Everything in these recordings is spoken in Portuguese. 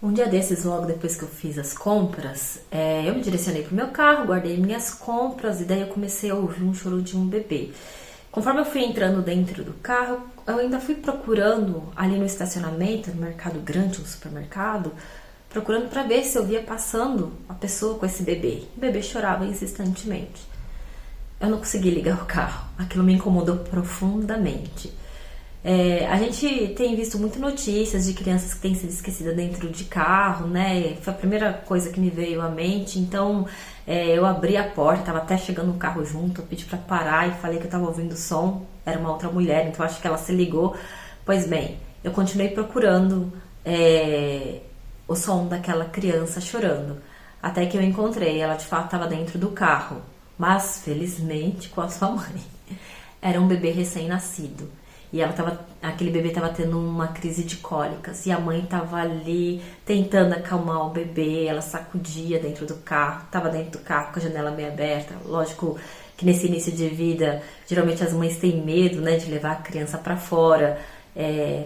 Um dia desses, logo depois que eu fiz as compras, eu me direcionei pro meu carro, guardei minhas compras e daí eu comecei a ouvir um choro de um bebê. Conforme eu fui entrando dentro do carro, eu ainda fui procurando ali no estacionamento, no mercado grande, no supermercado, procurando para ver se eu via passando a pessoa com esse bebê. O bebê chorava insistentemente. Eu não consegui ligar o carro, aquilo me incomodou profundamente. A gente tem visto muito notícias de crianças que têm sido esquecidas dentro de carro, né? Foi a primeira coisa que me veio à mente. Então, eu abri a porta, estava até chegando um carro junto, eu pedi para parar e falei que eu estava ouvindo o som. Era uma outra mulher, então acho que ela se ligou. Pois bem, eu continuei procurando o som daquela criança chorando, até que eu encontrei. Ela de fato estava dentro do carro, mas felizmente com a sua mãe. Era um bebê recém-nascido. E aquele bebê estava tendo uma crise de cólicas e a mãe estava ali tentando acalmar o bebê. Ela sacudia dentro do carro, estava dentro do carro com a janela meio aberta. Lógico que nesse início de vida, geralmente as mães têm medo, né, de levar a criança para fora.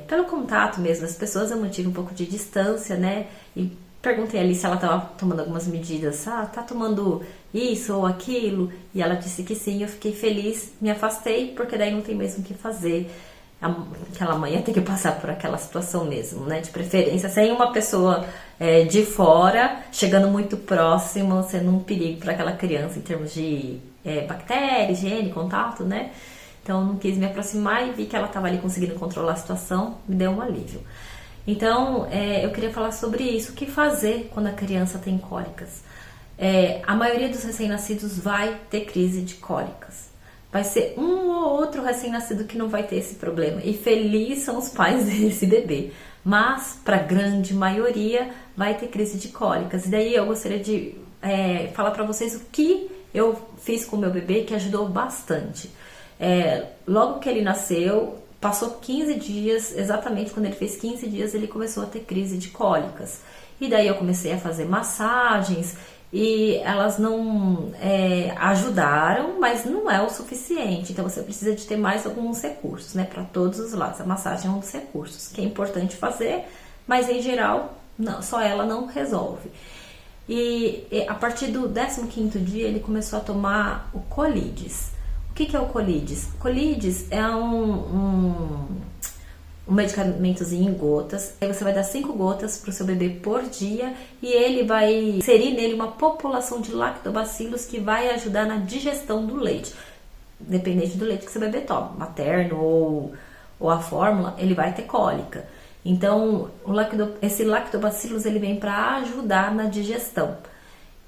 Pelo contato mesmo das pessoas, eu mantive um pouco de distância, né, e perguntei ali se ela estava tomando algumas medidas. Tá tomando isso ou aquilo? E ela disse que sim. Eu fiquei feliz, me afastei, porque daí não tem mesmo o que fazer. Aquela mãe ia ter que passar por aquela situação mesmo, né? De preferência, sem uma pessoa de fora, chegando muito próximo, sendo um perigo para aquela criança em termos de bactéria, higiene, contato, né? Então eu não quis me aproximar e vi que ela estava ali conseguindo controlar a situação, me deu um alívio. Então eu queria falar sobre isso, o que fazer quando a criança tem cólicas. A maioria dos recém-nascidos vai ter crise de cólicas. Vai ser um ou outro recém-nascido que não vai ter esse problema. E felizes são os pais desse bebê. Mas, para a grande maioria, vai ter crise de cólicas. E daí eu gostaria de falar para vocês o que eu fiz com o meu bebê, que ajudou bastante. Logo que ele nasceu, passou 15 dias, exatamente quando ele fez 15 dias, ele começou a ter crise de cólicas. E daí eu comecei a fazer massagens. E elas não ajudaram, mas não é o suficiente. Então você precisa de ter mais alguns recursos, né? Para todos os lados. A massagem é um dos recursos que é importante fazer, mas em geral não, só ela não resolve. E a partir do 15º dia ele começou a tomar o Colidis. O que é o Colidis? Colidis é um medicamentozinho em gotas. Aí você vai dar 5 gotas para o seu bebê por dia e ele vai inserir nele uma população de lactobacilos que vai ajudar na digestão do leite, dependente do leite que seu bebê toma, materno ou a fórmula, ele vai ter cólica. Então esse lactobacilos ele vem para ajudar na digestão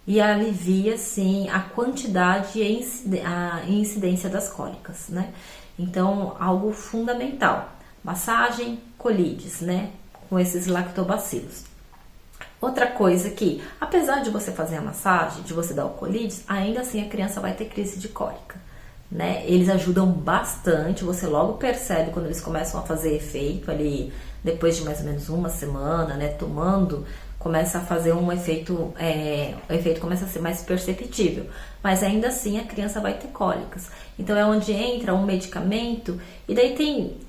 e alivia sim a quantidade e a incidência das cólicas, né? Então algo fundamental. Massagem, Colidis, né? Com esses lactobacilos. Outra coisa que, apesar de você fazer a massagem, de você dar o Colidis, ainda assim a criança vai ter crise de cólica, né? Eles ajudam bastante, você logo percebe quando eles começam a fazer efeito ali, depois de mais ou menos uma semana, né? Tomando, começa a fazer um efeito, o efeito começa a ser mais perceptível, mas ainda assim a criança vai ter cólicas. Então é onde entra um medicamento, e daí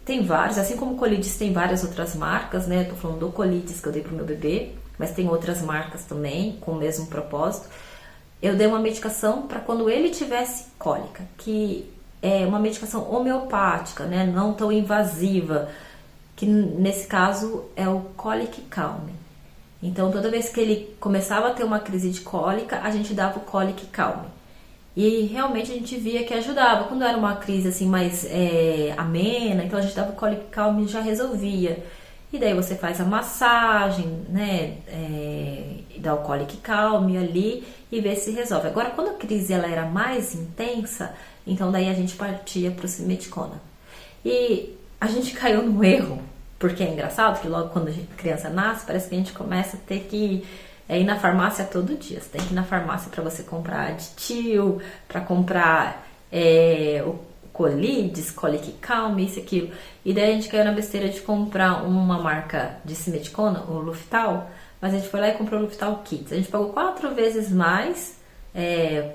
tem vários, assim como o Colidis tem várias outras marcas, né? Eu tô falando do Colidis que eu dei pro meu bebê, mas tem outras marcas também com o mesmo propósito. Eu dei uma medicação para quando ele tivesse cólica, que é uma medicação homeopática, né? Não tão invasiva, que nesse caso é o Colic Calm. Então toda vez que ele começava a ter uma crise de cólica, a gente dava o Colic Calm. E realmente a gente via que ajudava. Quando era uma crise assim mais amena, então a gente dava o Colic Calm e já resolvia. E daí você faz a massagem, né? E dá o Colic Calm ali e vê se resolve. Agora, quando a crise ela era mais intensa, então daí a gente partia para o simeticona. E a gente caiu no erro, porque é engraçado que logo quando a criança nasce, parece que a gente começa a ter que ir na farmácia todo dia. Você tem que ir na farmácia para você comprar aditivo, para comprar o Colidis, Colic Calm, isso e aquilo. E daí a gente caiu na besteira de comprar uma marca de simeticona, o Luftal, mas a gente foi lá e comprou o Luftal Kids. A gente pagou 4 vezes mais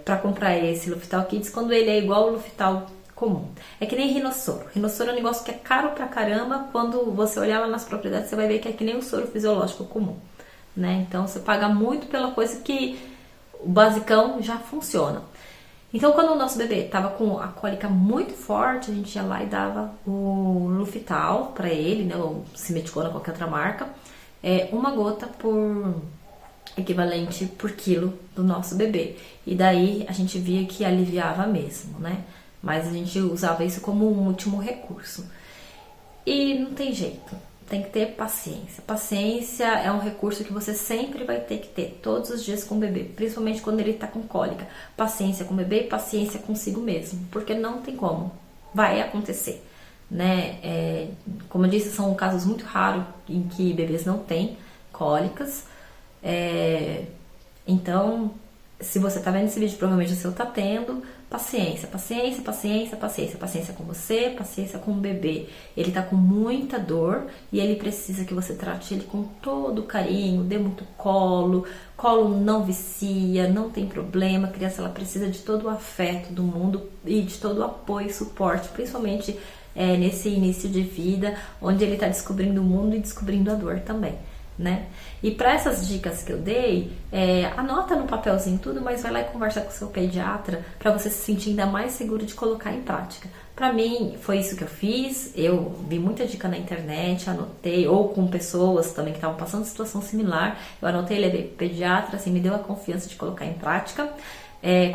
para comprar esse Luftal Kids, quando ele é igual ao Luftal comum. É que nem rinossoro. Rinossoro é um negócio que é caro pra caramba. Quando você olhar lá nas propriedades, você vai ver que é que nem o soro fisiológico comum, né? Então você paga muito pela coisa que o basicão já funciona. Então, quando o nosso bebê tava com a cólica muito forte, a gente ia lá e dava o Lufital pra ele, né? Ou Simeticona, qualquer outra marca. Uma gota por equivalente por quilo do nosso bebê. E daí a gente via que aliviava mesmo, né? Mas a gente usava isso como um último recurso. E não tem jeito. Tem que ter paciência. Paciência é um recurso que você sempre vai ter que ter, todos os dias com o bebê, principalmente quando ele tá com cólica. Paciência com o bebê e paciência consigo mesmo, porque não tem como, vai acontecer, né? Como eu disse, são casos muito raros em que bebês não têm cólicas. Então, se você tá vendo esse vídeo, provavelmente o seu tá tendo. Paciência, paciência, paciência, paciência. Paciência com você, paciência com o bebê. Ele tá com muita dor e ele precisa que você trate ele com todo carinho, dê muito colo. Colo não vicia, não tem problema. A criança, ela precisa de todo o afeto do mundo e de todo o apoio e suporte, principalmente nesse início de vida, onde ele tá descobrindo o mundo e descobrindo a dor também, né? E para essas dicas que eu dei, anota no papelzinho tudo, mas vai lá e conversa com o seu pediatra para você se sentir ainda mais seguro de colocar em prática. Para mim, foi isso que eu fiz. Eu vi muita dica na internet, anotei, ou com pessoas também que estavam passando situação similar. Eu anotei, levei pro pediatra, assim, me deu a confiança de colocar em prática.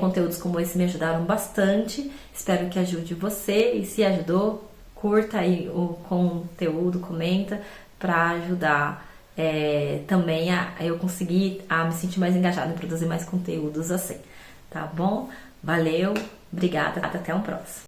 Conteúdos como esse me ajudaram bastante. Espero que ajude você. E se ajudou, curta aí o conteúdo, comenta para ajudar também eu conseguir me sentir mais engajada em produzir mais conteúdos assim, tá bom? Valeu, obrigada, até um próximo.